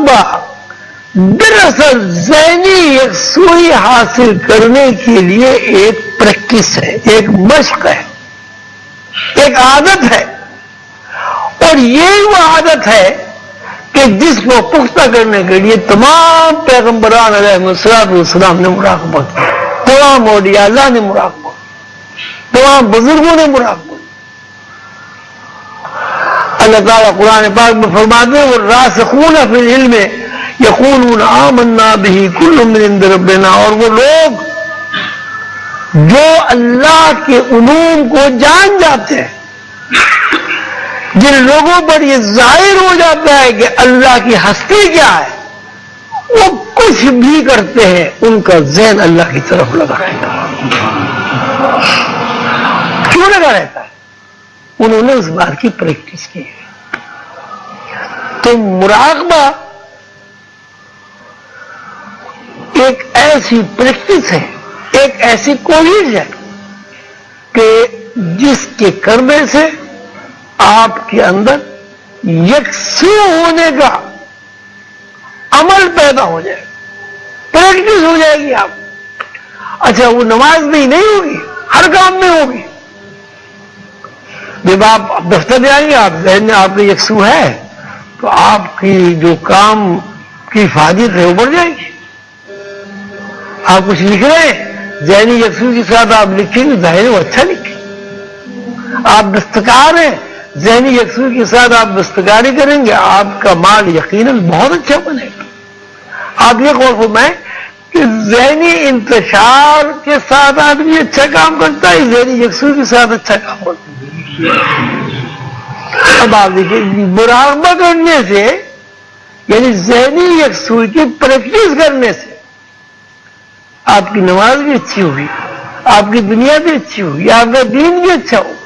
مراقبہ دراصل ذہنی یکسوئی حاصل کرنے کے لیے ایک پریکٹس ہے، ایک مشق ہے، ایک عادت ہے، اور یہ وہ عادت ہے کہ جس کو پختہ کرنے کے لیے تمام پیغمبران علیہ السلام نے مراقبہ کیا، تمام اولیاء اللہ نے مراقبہ، تمام بزرگوں نے مراقبہ۔ اللہ تعالیٰ قرآن پاک میں فرماتے ہیں والراسخون فی العلم یقولون آمنا بہ کل من عند ربنا، اور وہ لوگ جو اللہ کے علوم کو جان جاتے ہیں، جن لوگوں پر یہ ظاہر ہو جاتا ہے کہ اللہ کی ہستی کیا ہے، وہ کچھ بھی کرتے ہیں ان کا ذہن اللہ کی طرف لگا رہتا ہے۔ کیوں لگا رہتا ہے؟ انہوں نے اس بات کی پریکٹس کی ہے۔ تو مراقبہ ایک ایسی پریکٹس ہے، ایک ایسی کوشش ہے کہ جس کے کرنے سے آپ کے اندر یکسو ہونے کا عمل پیدا ہو جائے، پریکٹس ہو جائے گی آپ۔ اچھا وہ نماز میں ہی نہیں ہوگی، ہر کام میں ہوگی۔ جب آپ دفتر میں آئیں گے، آپ ذہن میں آپ کے یکسو ہے تو آپ کی جو کام کی حفاظت ہے وہ بڑھ جائے گی۔ آپ کچھ لکھ رہے ہیں، ذہنی یکسو کے ساتھ آپ لکھیں گے، ظاہر ہے وہ اچھا لکھیں۔ آپ دستکار ہیں، ذہنی یکسو کے ساتھ آپ دستکاری کریں گے، آپ کا مال یقیناً بہت اچھا بنے گا۔ آپ یہ غور فرمائیں کہ ذہنی انتشار کے ساتھ آدمی اچھا کام کرتا ہے، ذہنی یکسو کے ساتھ اچھا کام کرتا ہے۔ اب آپ دیکھیں مراقبہ کرنے سے، یعنی ذہنی یکسوئی کی پریکٹس کرنے سے آپ کی نماز بھی اچھی ہوگی، آپ کی دنیا بھی اچھی ہوگی، آپ کا دین بھی اچھا ہوگا۔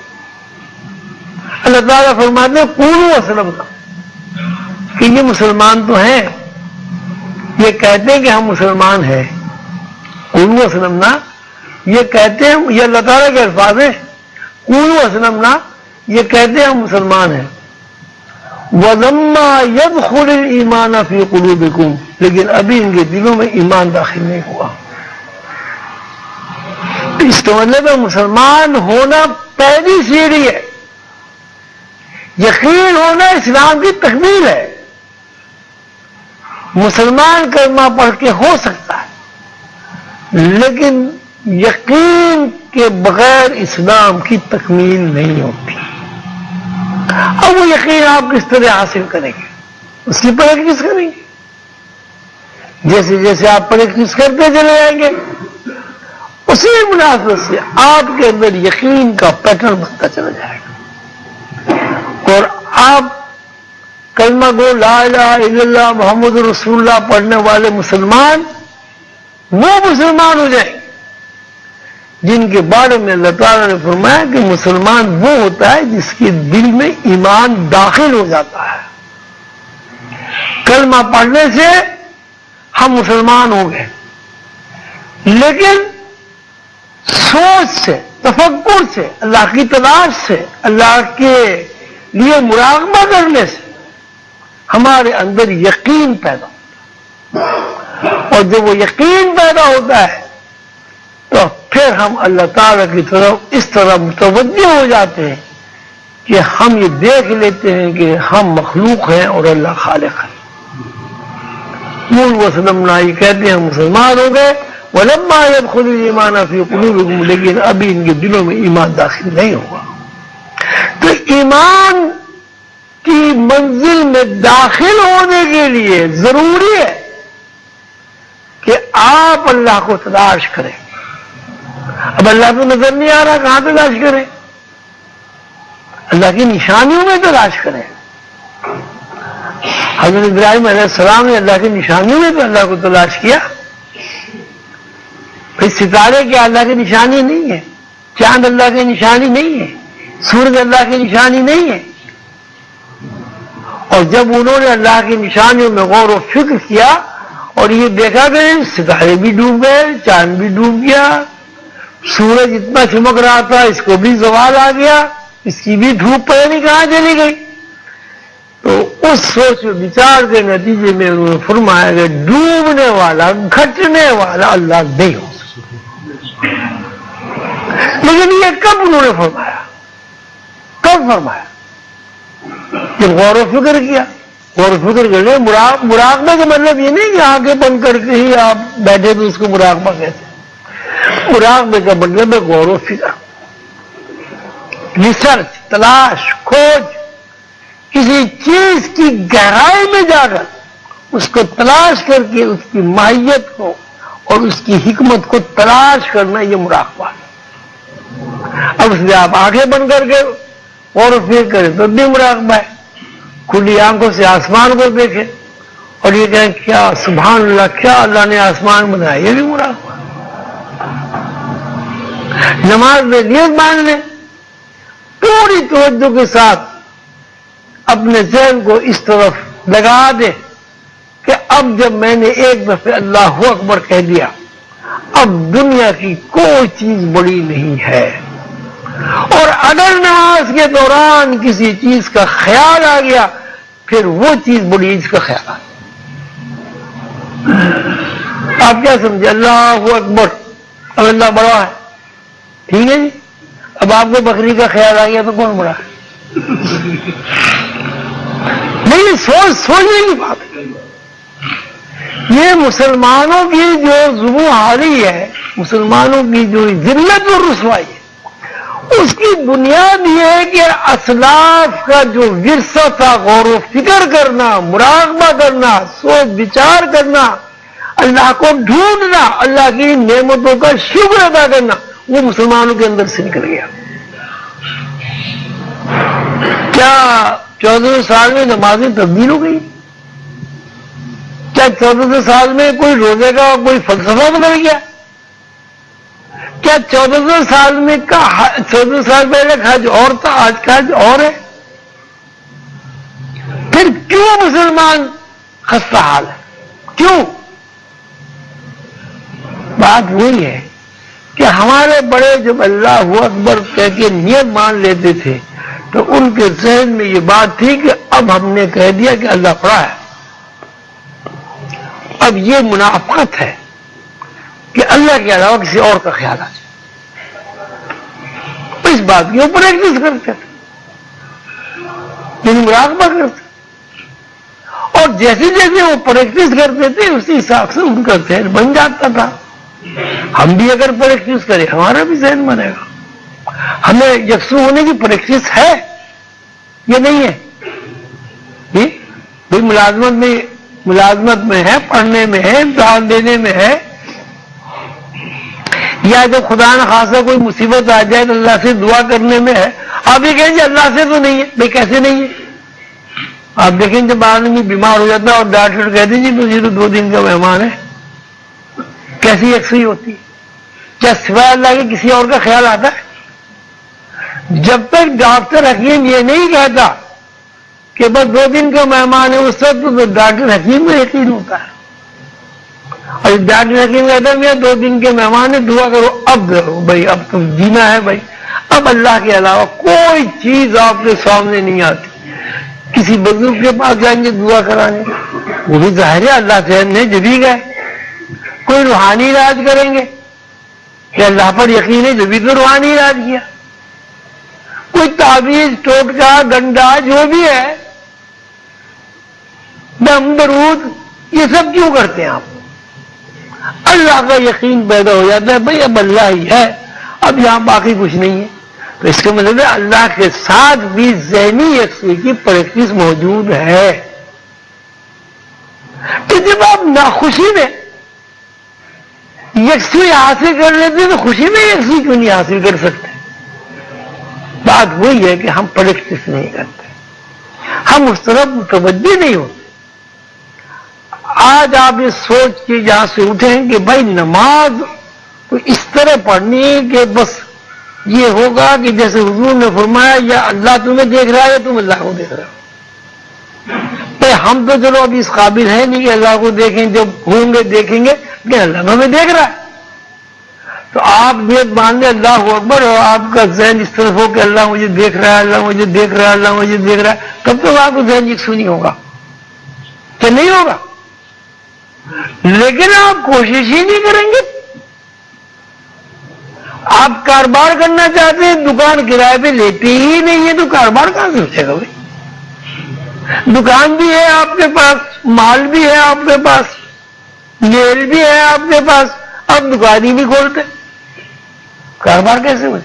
اللہ تعالیٰ فرماتے ہیں قولوا اسلمنا، کہ یہ مسلمان تو ہیں، یہ کہتے ہیں کہ ہم مسلمان ہیں۔ قولوا اسلمنا یہ کہتے ہیں، یہ اللہ تعالیٰ کے الفاظ ہیں، قولوا اسلمنا یہ کہتے ہیں ہم مسلمان ہیں۔ وَلَمَّا يَدْخُلِ الْإِيمَانَ فِي قُلُوبِكُمْ، لیکن ابھی ان کے دلوں میں ایمان داخل نہیں ہوا۔ اس کا مطلب ہے مسلمان ہونا پہلی سیڑھی ہے، یقین ہونا اسلام کی تکمیل ہے۔ مسلمان کلمہ پڑھ کے ہو سکتا ہے، لیکن یقین کے بغیر اسلام کی تکمیل نہیں ہوتی۔ اب وہ یقین آپ کس طرح حاصل کریں گے؟ اس کی پریکٹس کریں گے۔ جیسے جیسے آپ پریکٹس کرتے چلے جائیں گے، اسی مناسبت سے آپ کے اندر یقین کا پیٹرن بنتا چلا جائے گا، اور آپ کلمہ گو لا الہ الا اللہ محمد رسول اللہ پڑھنے والے مسلمان وہ مسلمان ہو جائیں گے جن کے بارے میں اللہ تعالیٰ نے فرمایا کہ مسلمان وہ ہوتا ہے جس کے دل میں ایمان داخل ہو جاتا ہے۔ کلمہ پڑھنے سے ہم مسلمان ہو گئے، لیکن سوچ سے، تفکر سے، اللہ کی تلاش سے، اللہ کے لیے مراقبہ کرنے سے ہمارے اندر یقین پیدا ہوتا ہے، اور جب وہ یقین پیدا ہوتا ہے تو پھر ہم اللہ تعالیٰ کی طرف اس طرح متوجہ ہو جاتے ہیں کہ ہم یہ دیکھ لیتے ہیں کہ ہم مخلوق ہیں اور اللہ خالق ہے۔ قولوا اسلمنا یہ کہتے ہیں ہم مسلمان ہو گئے، وَلَمَّا يَدْخُلِ الْإِيمَانَ فِي قُلُوبِكُمْ، لیکن ابھی ان کے دلوں میں ایمان داخل نہیں ہوا۔ تو ایمان کی منزل میں داخل ہونے کے لیے ضروری ہے کہ آپ اللہ کو تلاش کریں۔ اب اللہ تو نظر نہیں آ رہا، کہاں تلاش کریں؟ اللہ کی نشانیوں میں تلاش کریں۔ حضرت ابراہیم علیہ السلام نے اللہ کی نشانیوں میں تو اللہ کو تلاش کیا۔ پھر ستارے کیا اللہ کی نشانی نہیں ہے؟ چاند اللہ کی نشانی نہیں ہے؟ سورج اللہ کی نشانی نہیں ہے؟ اور جب انہوں نے اللہ کی نشانیوں میں غور و فکر کیا اور یہ دیکھا کہ ستارے بھی ڈوب گئے، چاند بھی ڈوب گیا، سورج اتنا چمک رہا تھا اس کو بھی زوال آ گیا، اس کی بھی دھوپ پتہ نہیں کہاں چلی گئی، تو اس سوچ و بچار کے نتیجے میں انہوں نے فرمایا کہ ڈوبنے والا گھٹنے والا اللہ نہیں ہو سکتا. لیکن یہ کب انہوں نے فرمایا؟ کب فرمایا؟ جب غور و فکر کیا. غور و فکر کرنے مراقبہ کا مطلب یہ نہیں کہ آنکھیں بند کر کے ہی آپ بیٹھے تو اس کو مراقبہ کہتے ہیں. مراقبے کا مطلب ہے غور و فکر، ریسرچ، تلاش، کھوج، کسی چیز کی گہرائی میں جا کر اس کو تلاش کر کے اس کی ماہیت کو اور اس کی حکمت کو تلاش کرنا، یہ مراقبہ ہے. اب اس لیے آپ آنکھیں بند کر کے غور و فکر کریں تو بھی مراقبہ ہے. کھلی آنکھوں سے آسمان کو دیکھیں اور یہ کہیں کیا سبحان اللہ، کیا اللہ نے آسمان بنایا، یہ بھی مراقبہ. نماز میں نیت باندھ لیں، پوری توجہ کے ساتھ اپنے ذہن کو اس طرف لگا دیں کہ اب جب میں نے ایک دفعہ اللہ اکبر کہہ دیا، اب دنیا کی کوئی چیز بڑی نہیں ہے. اور اگر نماز کے دوران کسی چیز کا خیال آ گیا پھر وہ چیز بڑی ہے جس کا خیال آ گیا. آپ کیا سمجھے؟ اللہ اکبر، اب اللہ بڑا ہے، ٹھیک ہے جی. اب آپ کو بکری کا خیال آ گیا تو کون بڑا ہے؟ نہیں، سوچنے کی بات ہے. یہ مسلمانوں کی جو ذمہ حالی ہے، مسلمانوں کی جو ذلت اور رسوائی ہے، اس کی بنیاد یہ ہے کہ اسلاف کا جو ورثہ تھا، غور و فکر کرنا، مراقبہ کرنا، سوچ بچار کرنا، اللہ کو ڈھونڈنا، اللہ کی نعمتوں کا شکر ادا کرنا، وہ مسلمانوں کے اندر سے نکل گیا. کیا 14 سال میں نمازیں تبدیل ہو گئی؟ کیا 14 سال میں کوئی روزے کا کوئی فلسفہ بدل گیا؟ کیا 14 سال میں 14 سال پہلے کا حج اور تھا، آج کا حج اور ہے؟ پھر کیوں مسلمان خستہ حال ہے؟ کیوں؟ بات وہی ہے کہ ہمارے بڑے جب اللہ اکبر کہہ کے نیت مان لیتے تھے تو ان کے ذہن میں یہ بات تھی کہ اب ہم نے کہہ دیا کہ اللہ بڑا ہے. اب یہ منافقت ہے کہ اللہ کے علاوہ کسی اور کا خیال آ جائے. اس بات کے اوپر پریکٹس کرتے تھے، یعنی مراقبہ کرتے، اور جیسے جیسے وہ پریکٹس کرتے تھے اسی حساب سے ان کا ذہن بن جاتا تھا. ہم بھی اگر پریکٹس کریں ہمارا بھی ذہن بنے گا. ہمیں یکسو ہونے کی پریکٹس ہے یہ نہیں ہے؟ بھائی ملازمت میں ہے، پڑھنے میں ہے، امتحان دینے میں ہے، یا جب خدا نہ خاصا کوئی مصیبت آ جائے تو اللہ سے دعا کرنے میں ہے. آپ یہ کہیں گے اللہ سے تو نہیں ہے. بھائی کیسے نہیں ہے؟ آپ دیکھیں جب آدمی بیمار ہو جاتا ہے اور ڈاکٹر کہتے ہیں جی تو یہ تو 2 دن کا مہمان ہے، کیسی یکسوئی ہوتی ہے؟ کیا سوائے اللہ کے کسی اور کا خیال آتا ہے؟ جب تک ڈاکٹر حکیم یہ نہیں کہتا کہ بس 2 دن کا مہمان ہے، اس وقت تو ڈاکٹر حکیم میں یقین ہوتا ہے. اور ڈاکٹر حکیم کہتا ہے میں 2 دن کے مہمان ہے، دعا کرو، اب کرو بھائی، اب تو جینا ہے بھائی. اب اللہ کے علاوہ کوئی چیز آپ کے سامنے نہیں آتی. کسی بزرگ کے پاس جائیں گے دعا کرانے، وہ بھی ظاہر ہے اللہ سے نے جبھی گئے. کوئی روحانی علاج کریں گے کہ اللہ پر یقین ہے جبھی تو روحانی علاج کیا. کوئی تعویذ، ٹوٹکا، گنڈا جو بھی ہے، دم درود، یہ سب کیوں کرتے ہیں آپ؟ اللہ کا یقین پیدا ہو جاتا ہے بھائی اب اللہ ہی ہے، اب یہاں باقی کچھ نہیں ہے. تو اس کا مطلب ہے اللہ کے ساتھ بھی ذہنی یکسوئی کی پریکٹس موجود ہے. تو جب آپ ناخوشی میں یکسوئی حاصل کر لیتے تو خوشی میں یکسوئی کیوں نہیں حاصل کر سکتے؟ بات وہی ہے کہ ہم پریکٹس نہیں کرتے، ہم اس طرف متوجہ نہیں ہوتے. آج آپ یہ سوچ کے جہاں سے اٹھیں کہ بھائی نماز تو اس طرح پڑھنی ہے کہ بس یہ ہوگا کہ جیسے حضور نے فرمایا یا اللہ تمہیں دیکھ رہا ہے یا تم اللہ کو دیکھ رہے ہو. بھائی ہم تو چلو ابھی اس قابل ہے نہیں کہ اللہ کو دیکھیں، جب ہوں گے دیکھیں گے، کہ اللہ ہمیں دیکھ رہا ہے. تو آپ نیت مان لیں اللہ اکبر اور آپ کا ذہن اس طرف ہو کہ اللہ مجھے دیکھ رہا ہے، اللہ مجھے دیکھ رہا ہے، اللہ مجھے دیکھ رہا ہے، تب تو آپ کو ذہن یکسو نہیں ہوگا کہ نہیں ہوگا. لیکن آپ کوشش ہی نہیں کریں گے. آپ کاروبار کرنا چاہتے ہیں، دکان کرائے پہ لیتے ہی نہیں ہے تو کاروبار کہاں سے اٹھے گا بھائی؟ دکان بھی ہے آپ کے پاس، مال بھی ہے آپ کے پاس، میل بھی ہے آپ کے پاس، اب دکانی بھی کھولتے، کاروبار کیسے ہوئے؟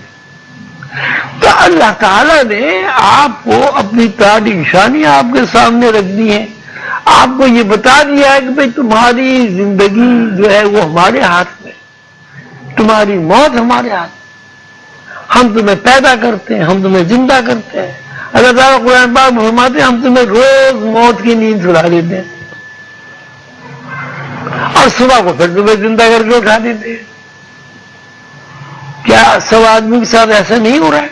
تو اللہ تعالیٰ نے آپ کو اپنی تعالی نشانیاں آپ کے سامنے رکھ دی ہیں، آپ کو یہ بتا دیا ہے کہ بھئی تمہاری زندگی جو ہے وہ ہمارے ہاتھ میں، تمہاری موت ہمارے ہاتھ میں، ہم تمہیں پیدا کرتے ہیں، ہم تمہیں زندہ کرتے ہیں. اللہ تعالیٰ قرآن پاک میں فرماتے ہیں ہم تمہیں روز موت کی نیند سلا دیتے ہیں اور صبح کو پھر تمہیں زندہ کر کے اٹھا دیتے ہیں. کیا سب آدمی کے ساتھ ایسا نہیں ہو رہا ہے؟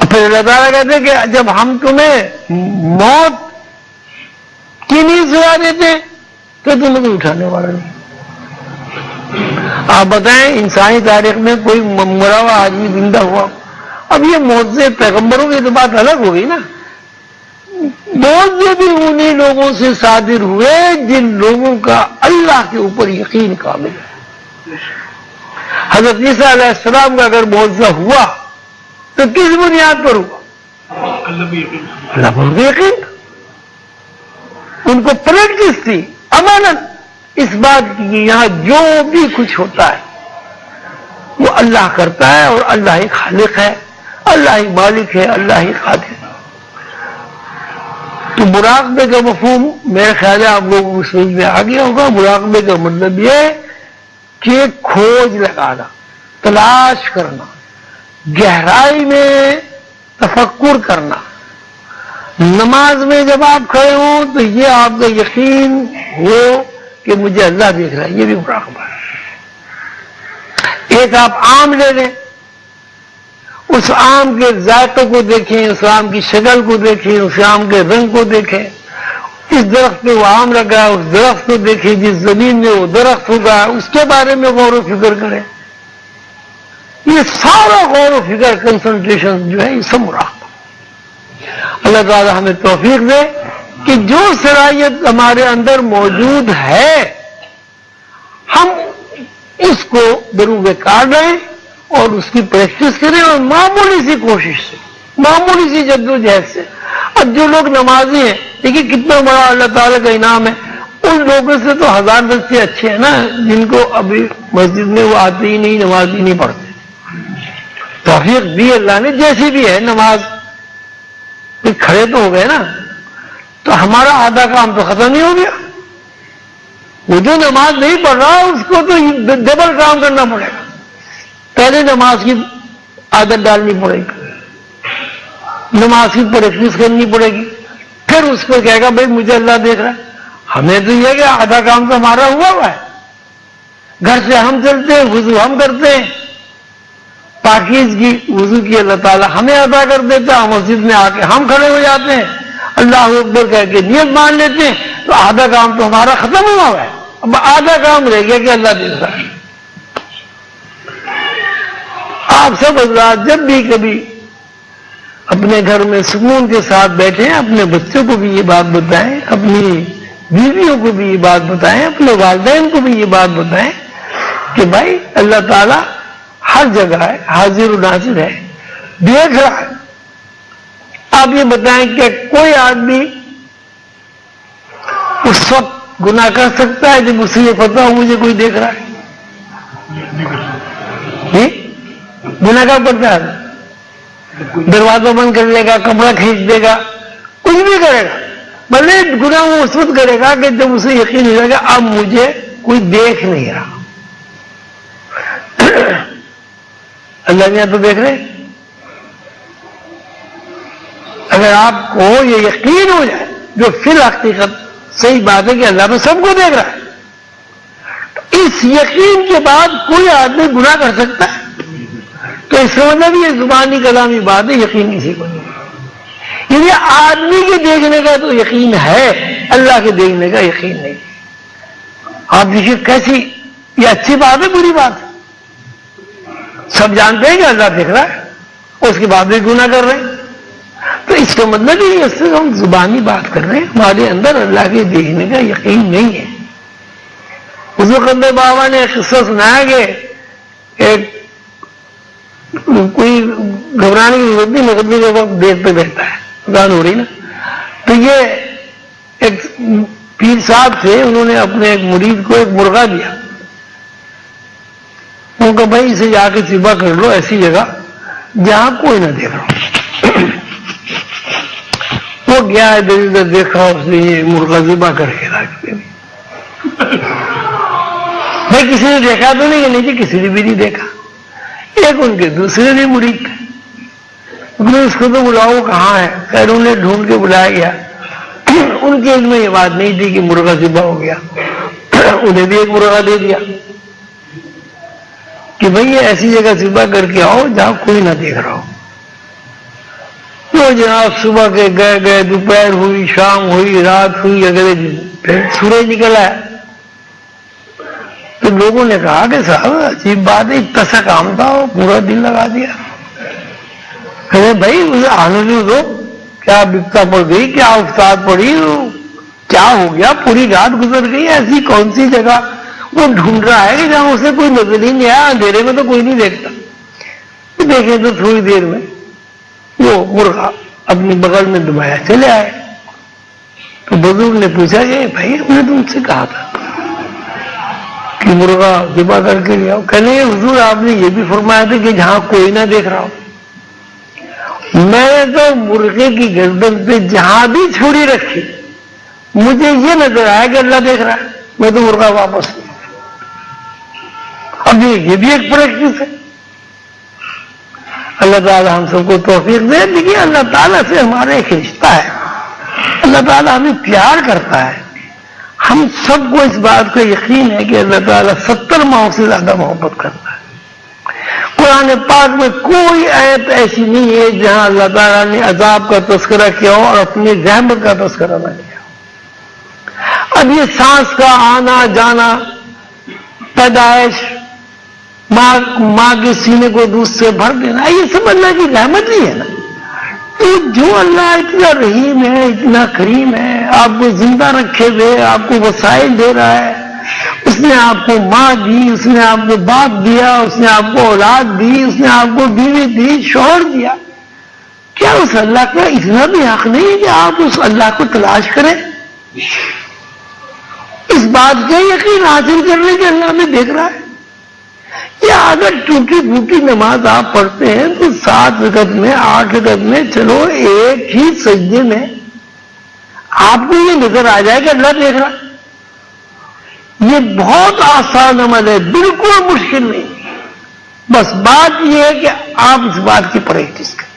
پھر اللہ تعالیٰ کہتے ہیں کہ جب ہم تمہیں موت کی نیند سلا دیتے ہیں تو تمہیں کوئی اٹھانے والا نہیں. آپ بتائیں انسانی تاریخ میں کوئی مرا ہوا آدمی زندہ ہوا؟ اب یہ موت سے پیغمبروں کی تو بات الگ ہو گئی نا. موت بھی انہیں لوگوں سے صادر ہوئے جن لوگوں کا اللہ کے اوپر یقین کامل ہے. حضرت عیسیٰ علیہ السلام کا اگر معجزہ ہوا تو کس بنیاد پر ہوا؟ اللہ پر یقین. ان کو پریکٹس تھی، امانت اس بات کی کہ یہاں جو بھی کچھ ہوتا ہے وہ اللہ کرتا ہے اور اللہ ہی خالق ہے، اللہ ہی مالک ہے، اللہ ہی قادر ہے. تو مراقبے کا مفہوم میرے خیال ہے آپ لوگوں کو سمجھ میں آ گیا ہوگا. مراقبے کا مطلب یہ ہے کہ کھوج لگانا، تلاش کرنا، گہرائی میں تفکر کرنا. نماز میں جب آپ کھڑے ہوں تو یہ آپ کا یقین ہو کہ مجھے اللہ دیکھ رہا ہے، یہ بھی مراقبہ ہے. ایک آپ آم لے لیں، اس آم کے ذائقے کو دیکھیں، اس آم کی شکل کو دیکھیں، اس آم کے رنگ کو دیکھیں. اس درخت پہ وہ آم لگا ہے، اس درخت کو دیکھیں، جس زمین میں وہ درخت ہوگا اس کے بارے میں غور و فکر کریں. یہ سارا غور و فکر کنسنٹریشن جو ہے یہ سب مراقبہ. اللہ تعالی ہمیں توفیق دے کہ جو صلاحیت ہمارے اندر موجود ہے ہم اس کو بروئے کار لیں اور اس کی پریکٹس کریں، اور معمولی سی کوشش سے، معمولی سی جدوجہد سے. اب جو لوگ نمازی ہیں دیکھیے کتنا بڑا اللہ تعالیٰ کا انعام ہے. ان لوگوں سے تو ہزار بچے اچھے ہیں نا جن کو ابھی مسجد میں وہ آتے ہی نہیں، نماز ہی نہیں پڑھتے. توفیق دی اللہ نے جیسی بھی ہے. نماز کھڑے تو ہو گئے نا، تو ہمارا آدھا کام تو ختم نہیں ہو گیا. وہ جو نماز نہیں پڑھ رہا اس کو تو ڈبل کام کرنا پڑے گا. پہلے نماز کی عادت ڈالنی پڑے گی، نماز کی پریکٹس کرنی پڑے گی، پھر اس کو کہے گا بھائی مجھے اللہ دیکھ رہا ہے. ہمیں تو یہ کہ آدھا کام تو ہمارا ہوا ہے. گھر سے ہم چلتے ہیں، وضو ہم کرتے ہیں، پاکیزگی وضو کی اللہ تعالیٰ ہمیں ادا کر دیتا ہے. مسجد میں آ کے ہم کھڑے ہو جاتے ہیں، اللہ اکبر کہہ کے نیت مان لیتے ہیں، تو آدھا کام تو ہمارا ختم ہوا ہے. اب آدھا کام رہ گیا کہ اللہ دیکھ رہا ہے. آپ سب حضرات جب بھی کبھی اپنے گھر میں سکون کے ساتھ بیٹھیں، اپنے بچوں کو بھی یہ بات بتائیں، اپنی بیویوں کو بھی یہ بات بتائیں، اپنے والدین کو بھی یہ بات بتائیں کہ بھائی اللہ تعالیٰ ہر جگہ ہے، حاضر و ناظر ہے، دیکھ رہا ہے. آپ یہ بتائیں کہ کوئی آدمی اس وقت گناہ کر سکتا ہے جب اسے یہ پتہ ہو مجھے کوئی دیکھ رہا ہے؟ گناہ کر پڑتا ہے، دروازہ بند کر لے گا، کپڑا کھینچ دے گا، کچھ بھی کرے گا. بھلے گناہ وہ اس وقت کرے گا کہ جب اسے یقین ہو جائے گا اب مجھے کوئی دیکھ نہیں رہا. اللہ نے تو دیکھ رہے. اگر آپ کو یہ یقین ہو جائے جو فی الحقیقت صحیح بات ہے کہ اللہ تو سب کو دیکھ رہا ہے، تو اس یقین کے بعد کوئی آدمی گناہ کر سکتا ہے؟ تو اس کا مطلب یہ زبانی کلامی بات ہے، یقین کسی کو نہیں. یعنی آدمی کے دیکھنے کا تو یقین ہے، اللہ کے دیکھنے کا یقین نہیں. آپ دیکھیے کیسی یہ اچھی بات ہے بری بات ہے؟ سب جانتے ہیں کہ اللہ دیکھ رہا ہے، اس کے بعد بھی گناہ کر رہے ہیں. تو اس کا مطلب یہ اس سے ہم زبانی بات کر رہے ہیں، ہمارے اندر اللہ کے دیکھنے کا یقین نہیں ہے. حضور قندر بابا نے ایک قصہ سنایا کہ ایک کوئی گھبرانے کی ضرورت نہیں، مقدمے کے وقت دیکھتے بیٹھتا ہے، اذان ہو رہی نا. تو یہ ایک پیر صاحب تھے، انہوں نے اپنے ایک مرید کو ایک مرغا دیا. ان کو بھائی اسے جا کے ذبح کر لو ایسی جگہ جہاں کوئی نہ دیکھ رہا. وہ گیا ادھر ادھر دیکھا، اس نے یہ مرغا ذبح کر کے رکھ دیا. بھائی کسی نے دیکھا تو نہیں کہ نہیں جی، کسی نے بھی نہیں دیکھا. ایک ان کے دوسرے نے مرید تھے، انہوں نے اس کو تو بلاؤ کہاں ہے، خیر انہیں ڈھونڈ کے بلایا گیا. ان کے علم میں یہ بات نہیں تھی کہ مرغا ذبح ہو گیا. انہیں بھی ایک مرغا دے دیا کہ بھئی یہ ایسی جگہ ذبح کر کے آؤ جہاں کوئی نہ دیکھ رہا ہو. تو جناب صبح کے گئے، دوپہر ہوئی، شام ہوئی، رات ہوئی، اگلے دن پھر سورج نکل آیا. تو لوگوں نے کہا کہ صاحب عجیب بات ہے، اتنا سا کام تھا وہ پورا دن لگا دیا. کہتے بھائی اسے آنے دو، کیا بپتا پڑ گئی، کیا افتاد پڑی، کیا ہو گیا، پوری رات گزر گئی، ایسی کون سی جگہ وہ ڈھونڈ رہا ہے کہ جہاں اسے کوئی نظر ہی نہیں آیا. اندھیرے میں تو کوئی نہیں دیکھتا. دیکھیں تو تھوڑی دیر میں وہ مرغا اپنی بغل میں دبایا چلے آئے. تو بزرگ نے پوچھا کہ بھائی ہم نے تم سے کہا تھا کہ مرغا ذبح کر کے لے آؤ. کہنے حضور آپ نے یہ بھی فرمایا تھا کہ جہاں کوئی نہ دیکھ رہا ہو. میں نے تو مرغے کی گردن پہ جہاں بھی چھری رکھی مجھے یہ نظر آیا کہ اللہ دیکھ رہا ہے، میں تو مرغا واپس لیا. اب یہ بھی ایک پریکٹس ہے. اللہ تعالیٰ ہم سب کو توفیق دے. دیکھیے اللہ تعالیٰ سے ہمارا ایک رشتہ ہے، اللہ تعالیٰ ہمیں پیار کرتا ہے. ہم سب کو اس بات کا یقین ہے کہ اللہ تعالیٰ 70 ماؤں سے زیادہ محبت کرتا ہے. قرآن پاک میں کوئی آیت ایسی نہیں ہے جہاں اللہ تعالیٰ نے عذاب کا تذکرہ کیا ہو اور اپنی رحمت کا تذکرہ نہ کیا. اب یہ سانس کا آنا جانا، پیدائش، ماں کے سینے کو دودھ سے بھر دینا، یہ سب اللہ کی رحمت ہی ہے نا. تو جو اللہ اتنا رحیم ہے، اتنا کریم ہے، آپ کو زندہ رکھے ہوئے، آپ کو وسائل دے رہا ہے. اس نے آپ کو ماں دی، اس نے آپ کو باپ دیا، اس نے آپ کو اولاد دی، اس نے آپ کو بیوی دی، شوہر دیا. کیا اس اللہ کا اتنا بھی حق نہیں ہے کہ آپ اس اللہ کو تلاش کریں؟ اس بات کا یقین حاصل کرنے کے اللہ میں دیکھ رہا ہے. یا اگر ٹوٹی پھوٹی نماز آپ پڑھتے ہیں تو 7 رکعت میں 8 رکعت میں چلو ایک ہی سجدے میں آپ کو یہ نظر آ جائے کہ اللہ دیکھ رہا ہے. یہ بہت آسان عمل ہے، بالکل مشکل نہیں. بس بات یہ ہے کہ آپ اس بات کی پریکٹس کریں.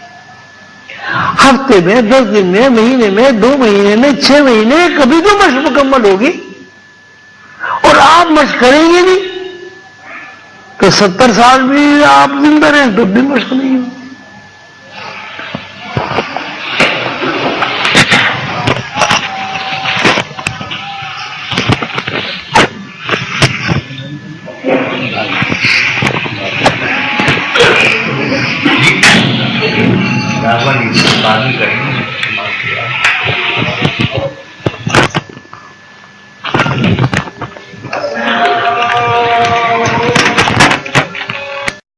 ہفتے میں، 10 دن میں، مہینے میں، 2 مہینے میں، 6 مہینے میں کبھی تو مشق مکمل ہوگی. اور آپ مشق کریں گے نہیں تو 70 سال بھی آپ زندہ رہیں تو بھی مشق نہیں ہوگی. بعد میں کریں